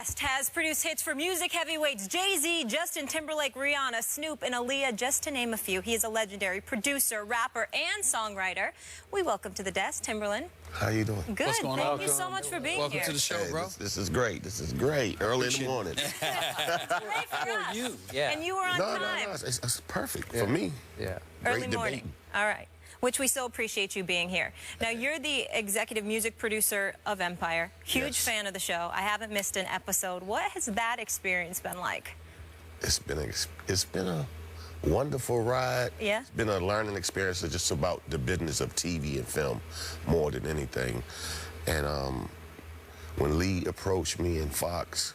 West has produced hits for music heavyweights Jay-Z, Justin Timberlake, Rihanna, Snoop, and Aaliyah, just to name a few. He is a legendary producer, rapper, and songwriter. We welcome to the desk Timbaland. How you doing? Good. What's going on? Thank you so much for being Welcome here. to the show, bro. This is great. This is great. Early in the morning. It's great for us. you. Yeah. And you were on time. No. It's perfect for me. Yeah. Early Great morning. debate. All right. Which we so appreciate you being here. Now, you're the executive music producer of Empire. Huge Yes. fan of the show. I haven't missed an episode. What has that experience been like? It's been a wonderful ride. Yeah. It's been a learning experience just about the business of TV and film more than anything. And when Lee approached me in Fox,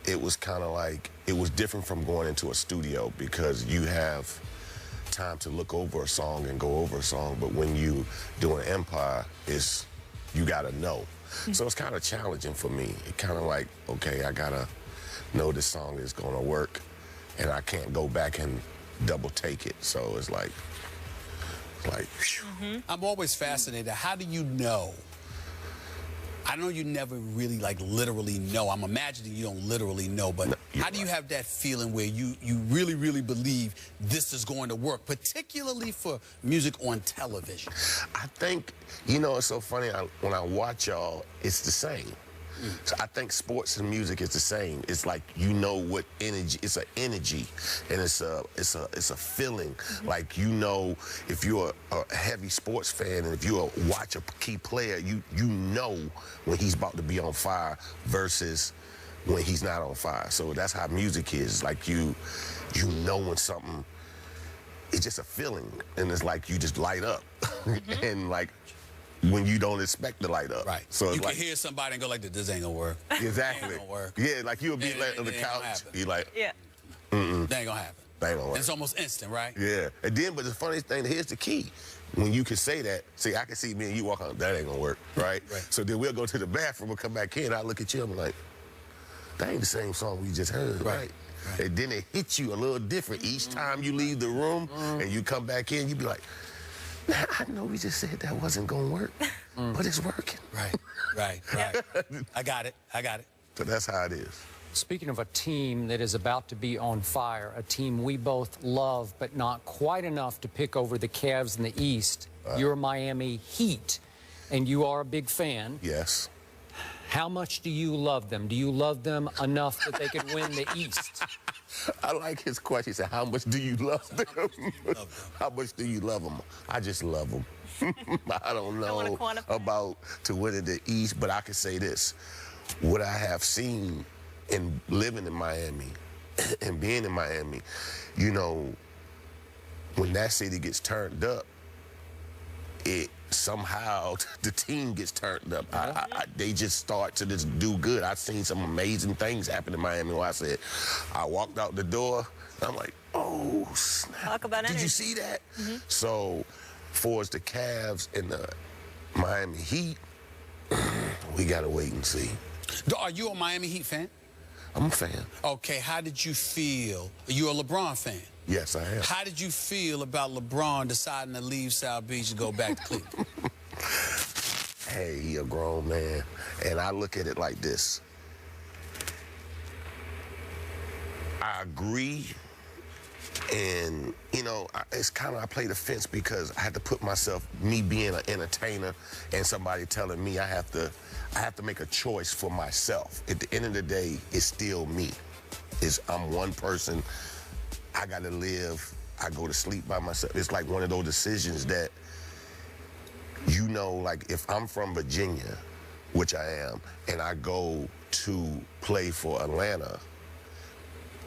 it was kind of like, it was different from going into a studio because you have time to look over a song and go over a song, but when you do an Empire, you gotta know. So it's kind of challenging for me. It kind of like, okay, I gotta know this song is gonna work, and I can't go back and double take it. So it's like, whew. I'm always fascinated. How do you know? I know you never really, literally know. I'm imagining you don't literally know, but how do you have that feeling where you really, really believe this is going to work, particularly for music on television? I think, it's so funny, when I watch y'all, it's the same. So I think sports and music is the same. It's like, what energy, it's an energy, and it's a feeling. Like, if you're a heavy sports fan and if you watch a key player, you know when he's about to be on fire versus when he's not on fire. So that's how music is. Like, you know when something, it's just a feeling, and it's like you just light up. And like, when you don't expect to light up. Right. So you it's can hear somebody and go like, this ain't gonna work. Exactly. Ain't gonna work. Yeah, like you'll be on the It ain't couch. gonna You like, Yeah. That ain't gonna happen. that ain't gonna work. It's almost instant, right? Yeah. And then, but the funniest thing, here's the key. When you can say that, see, I can see me and you walk on, that ain't gonna work, right? Right. So then we'll go to the bathroom, we'll come back in, I look at you, I'm like, that ain't the same song we just heard, right? And then it hits you a little different. Each time you leave the room and you come back in, you be like, man, I know we just said that wasn't gonna work, but it's working. Right. I got it. So that's how it is. Speaking of a team that is about to be on fire, a team we both love, but not quite enough to pick over the Cavs in the East, your Miami Heat, and you are a big fan. Yes. How much do you love them? Do you love them enough that they could win the East? I like his question. He said, how much do you love them? How much do you love them? I just love them. I don't know about to win in the East, but I can say this. What I have seen in living in Miami and being in Miami, when that city gets turned up, somehow the team gets turned up. They just start to just do good. I've seen some amazing things happen in Miami where I walked out the door, and I'm like, oh, snap. Talk about energy. Did you see that? So, for the Cavs and the Miami Heat, we got to wait and see. Are you a Miami Heat fan? I'm a fan. Okay, how did you feel? You're a LeBron fan. Yes, I am. How did you feel about LeBron deciding to leave South Beach and go back to Cleveland? Hey, he a grown man. And I look at it like this. I agree. And, it's kind of, I play the fence because I had to put myself, me being an entertainer and somebody telling me I have to make a choice for myself. At the end of the day, it's still me. I'm one person. I got to live. I go to sleep by myself. It's like one of those decisions that, like if I'm from Virginia, which I am, and I go to play for Atlanta,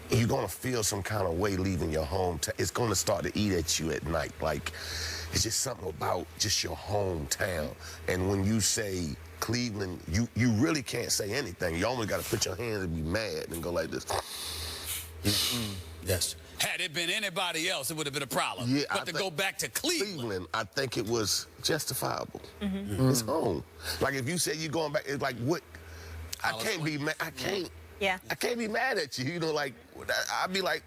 you're going to feel some kind of way leaving your home. It's going to start to eat at you at night. Like, it's just something about just your hometown. And when you say Cleveland, you really can't say anything. You only got to put your hands and be mad and go like this. Yes. Had it been anybody else, it would have been a problem. Yeah, but to go back to Cleveland, I think it was justifiable. It's home. Like, if you say you're going back, it's like, what? I can't be mad. I can't. Yeah. I can't be mad at you. I'd be like,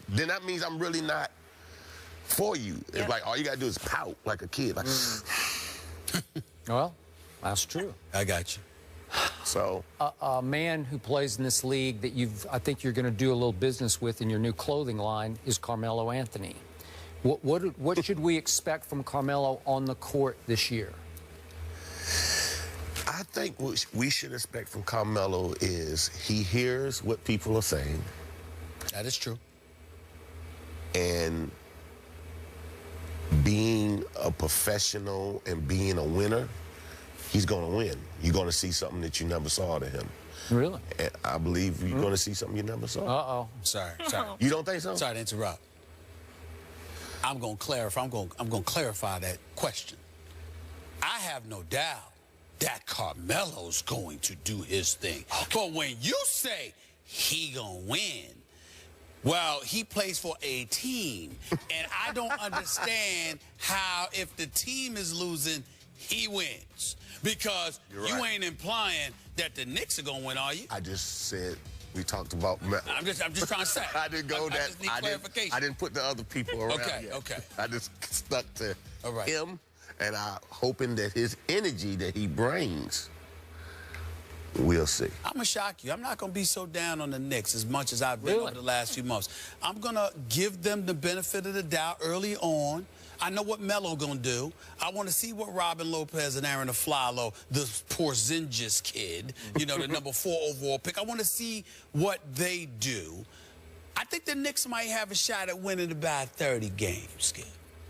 then that means I'm really not for you. It's Yep. like all you gotta do is pout like a kid. Like, Well, that's true. I got you. So A man who plays in this league that I think you're going to do a little business with in your new clothing line is Carmelo Anthony. What should we expect from Carmelo on the court this year? I think what we should expect from Carmelo is he hears what people are saying. That is true. And being a professional and being a winner, he's going to win. You're going to see something that you never saw to him. Really? And I believe you're going to see something you never saw. Uh-oh. Sorry. You don't think so? Sorry to interrupt. I'm going to clarify. I'm going to clarify that question. I have no doubt that Carmelo's going to do his thing. But when you say he going to win, well, he plays for a team, and I don't understand how, if the team is losing, he wins. Because you ain't implying that the Knicks are going to win, are you? I just said we talked about. I'm just trying to say. I didn't go that. I just need clarification. I didn't put the other people around. Okay, yet. okay. I just stuck to right. him, and I'm hoping that his energy that he brings. We'll see. I'm going to shock you. I'm not going to be so down on the Knicks as much as I've been over the last few months. I'm going to give them the benefit of the doubt early on. I know what Melo going to do. I want to see what Robin Lopez and Aaron Aflalo, the Porzingis kid, you know, the number 4 overall pick. I want to see what they do. I think the Knicks might have a shot at winning about 30 games, Skip.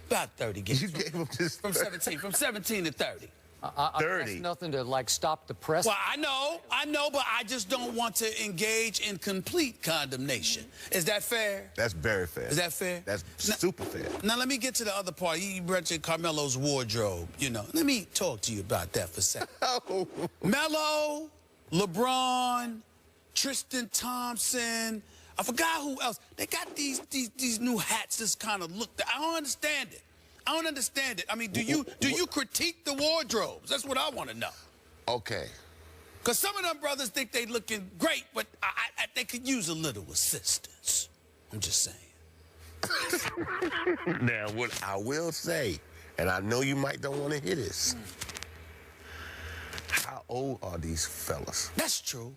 About 30 games. You gave him just from 17 to 30. 30. That's nothing to, like, stop the press. Well, I know, but I just don't want to engage in complete condemnation. Is that fair? That's very fair. Is that fair? That's super fair. Now, let me get to the other part. You mentioned Carmelo's wardrobe, you know. Let me talk to you about that for a second. Oh. Melo, LeBron, Tristan Thompson, I forgot who else. They got these new hats that's kind of look. I don't understand it. I don't understand it. I mean, do you critique the wardrobes? That's what I want to know. Okay. Because some of them brothers think they looking great, but they could use a little assistance. I'm just saying. Now, what I will say, and I know you might don't want to hear this. How old are these fellas? That's true.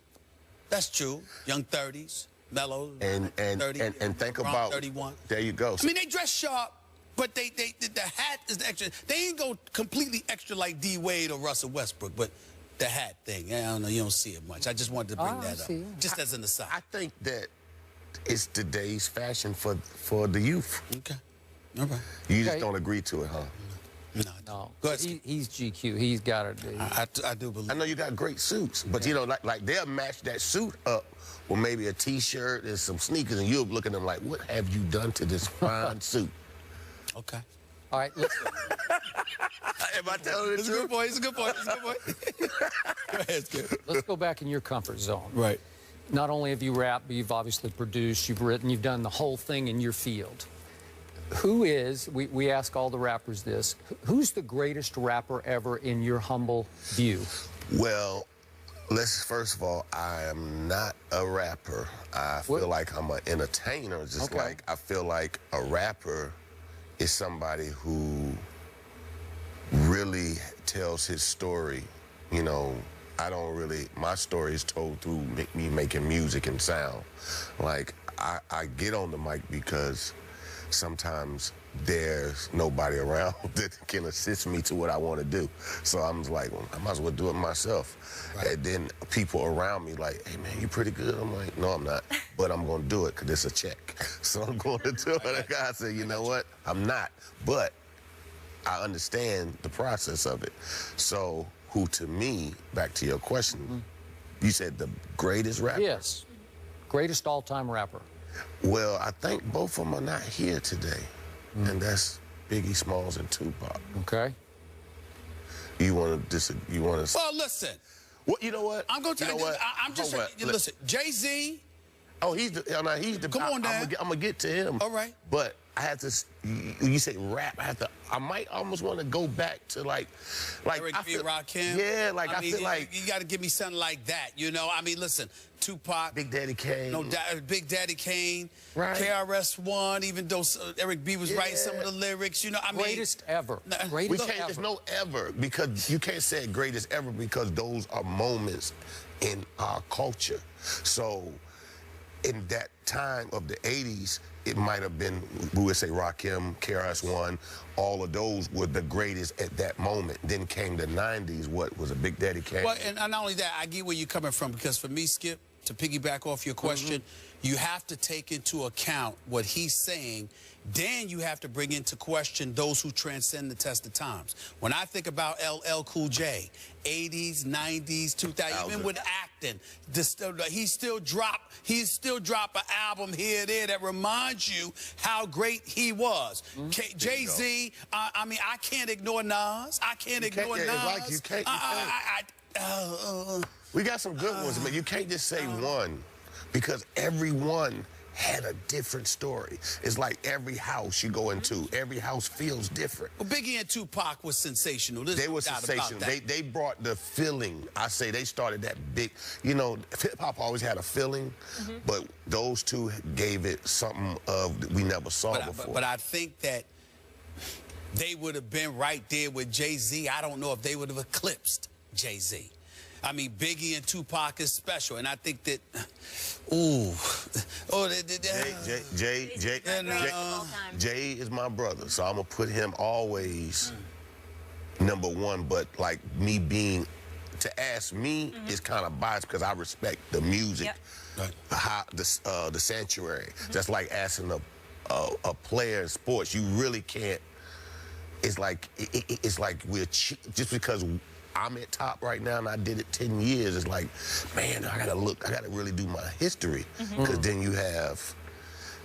That's true. Young 30s, Melo, and 30, and think LeBron, about 31. There you go. I mean, they dress sharp. But the hat is the extra. They ain't go completely extra like D. Wade or Russell Westbrook, but the hat thing, I don't know, you don't see it much. I just wanted to bring that up, just as an aside. I think that it's today's fashion for the youth. Okay. All right. You just don't agree to it, huh? No. Go ahead. He's GQ. He's got it. I do believe. I know you got great suits, but you know, like they'll match that suit up with maybe a T-shirt and some sneakers, and you'll look at them like, what have you done to this fine suit? Okay. All right, listen. Am I telling the truth? It's a good point. It's a good point. It's a good point. Go ahead, Skip. Let's go back in your comfort zone. Right. Not only have you rapped, but you've obviously produced, you've written, you've done the whole thing in your field. Who is, we ask all the rappers this, who's the greatest rapper ever in your humble view? Well, first of all, I am not a rapper. I feel like I'm an entertainer, just like I feel like a rapper is somebody who really tells his story. You know, my story is told through me making music and sound. Like, I get on the mic because sometimes there's nobody around that can assist me to what I want to do. So I'm like, well, I might as well do it myself. Right. And then people around me like, hey, man, you pretty good. I'm like, no, I'm not. But I'm going to do it because it's a check. So I'm going to do it. And the guy said, you know what? I'm not. But I understand the process of it. So who, to me, back to your question, you said the greatest rapper? Yes. Greatest all-time rapper. Well, I think both of them are not here today. And that's Biggie Smalls and Tupac. Okay. You want to Well, listen. What? You know what? I'm going to tell you what. I'm just saying. Listen, Jay-Z. Oh, he's the. Come on, Dad. I'm gonna get to him. All right. But I had to. You say rap. I might almost want to go back to like Eric B. Rakim. Yeah, like I feel like you got to give me something like that. You know, I mean, listen, Tupac, Big Daddy Kane, Big Daddy Kane, right? KRS-One. Even though Eric B. was writing some of the lyrics, you know, I mean, greatest ever. Greatest ever. There's no ever because you can't say greatest ever because those are moments in our culture. So in that time of the 80s, it might have been, we would say Rakim, KRS-One, all of those were the greatest at that moment. Then came the 90s, what was a Big Daddy Kane? Well, and not only that, I get where you're coming from, because for me, Skip, to piggyback off your question, you have to take into account what he's saying. Then you have to bring into question those who transcend the test of times. When I think about LL Cool J, 80s, 90s, 2000, even with acting, he still drop an album here and there that reminds you how great he was. Jay-Z, I mean, I can't ignore Nas. I can't ignore Nas. Like you can't. We got some good ones, but you can't just say one, because everyone had a different story. It's like every house you go into, every house feels different. Well, Biggie and Tupac was sensational. They were sensational. They brought the feeling. I say they started that big, you know, hip-hop always had a feeling, but those two gave it something of we never saw before. But I think that they would have been right there with Jay-Z. I don't know if they would have eclipsed Jay-Z. I mean, Biggie and Tupac is special, and I think that, Jay is my brother, so I'm gonna put him always number one. But like me being, to ask me is kind of biased because I respect the music, the sanctuary. Just like asking a player in sports, you really can't. It's like we're just because I'm at top right now and I did it 10 years, it's like, man, I gotta really do my history. Because then you have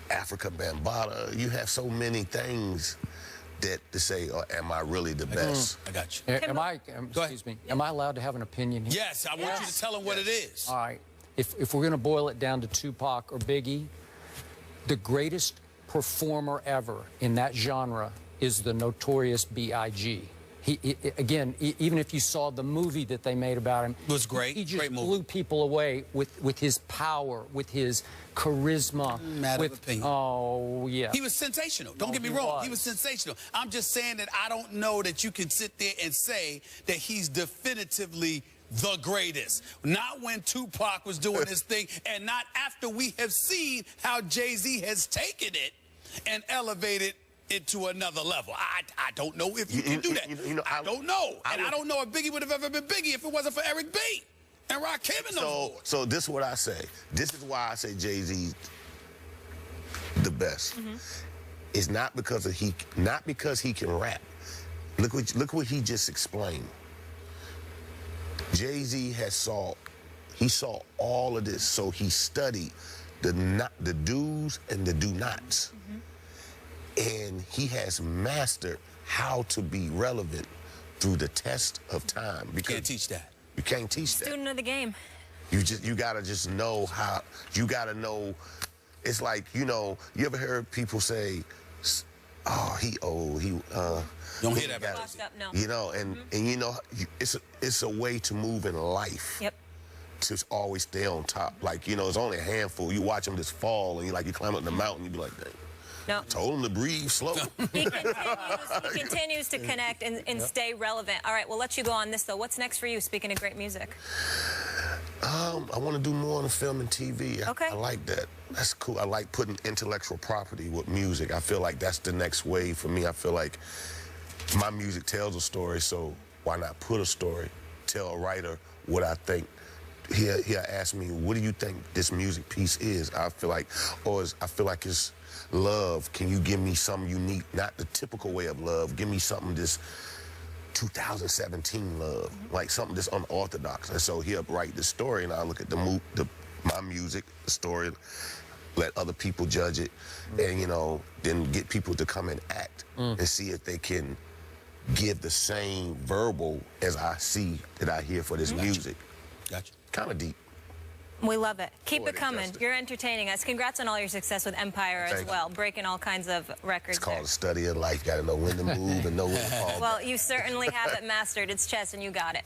Africa Bambaataa, you have so many things that to say, oh, am I really the best? I got you. Excuse me, am I allowed to have an opinion here? Yes, I want you to tell them what it is. All right, if we're gonna boil it down to Tupac or Biggie, the greatest performer ever in that genre is the Notorious B.I.G. Again, even if you saw the movie that they made about him, it was great. He just great movie. blew people away with his power, with his charisma. Matter of opinion. Oh, yeah. He was sensational. Don't get me wrong. He was sensational. I'm just saying that I don't know that you can sit there and say that he's definitively the greatest. Not when Tupac was doing his thing, and not after we have seen how Jay-Z has taken it and elevated it to another level. I don't know if you can do that. I don't know. And I don't know if Biggie would have ever been Biggie if it wasn't for Eric B. and Rakim and those boys. So this is what I say. This is why I say Jay-Z's the best. It's not because he can rap. Look what he just explained. Jay-Z saw all of this, so he studied the do's and the do-nots. And he has mastered how to be relevant through the test of time. You can't teach that. You can't teach that. Student of the game. You gotta just know how. You gotta know. It's like, you know, you ever heard people say, "Oh, he old. He don't hear that about washed up, no. You know, and you know, it's a way to move in life. Yep. To always stay on top. Like, you know, it's only a handful. You watch them just fall, and you climb up the mountain, you be like, dang. No. Told him to breathe slow. He continues to connect and stay relevant. All right, we'll let you go on this, though. What's next for you, speaking of great music? I want to do more on the film and TV. Okay. I like that. That's cool. I like putting intellectual property with music. I feel like that's the next wave for me. I feel like my music tells a story, so why not put a story? Tell a writer what I think. He'll ask me, what do you think this music piece is? I feel like it's love. Can you give me something unique, not the typical way of love? Give me something this 2017 love, like something that's unorthodox. And so he'll write the story, and I'll look at my music, the story, let other people judge it, and, you know, then get people to come and act and see if they can give the same verbal as I see that I hear for this music. Gotcha. Kind of deep. We love it. Keep it coming. You're entertaining us. Congrats on all your success with Empire as well, breaking all kinds of records. It's called a study of life. You got to know when to move and know when to fall. Well, you certainly have it mastered. It's chess, and you got it.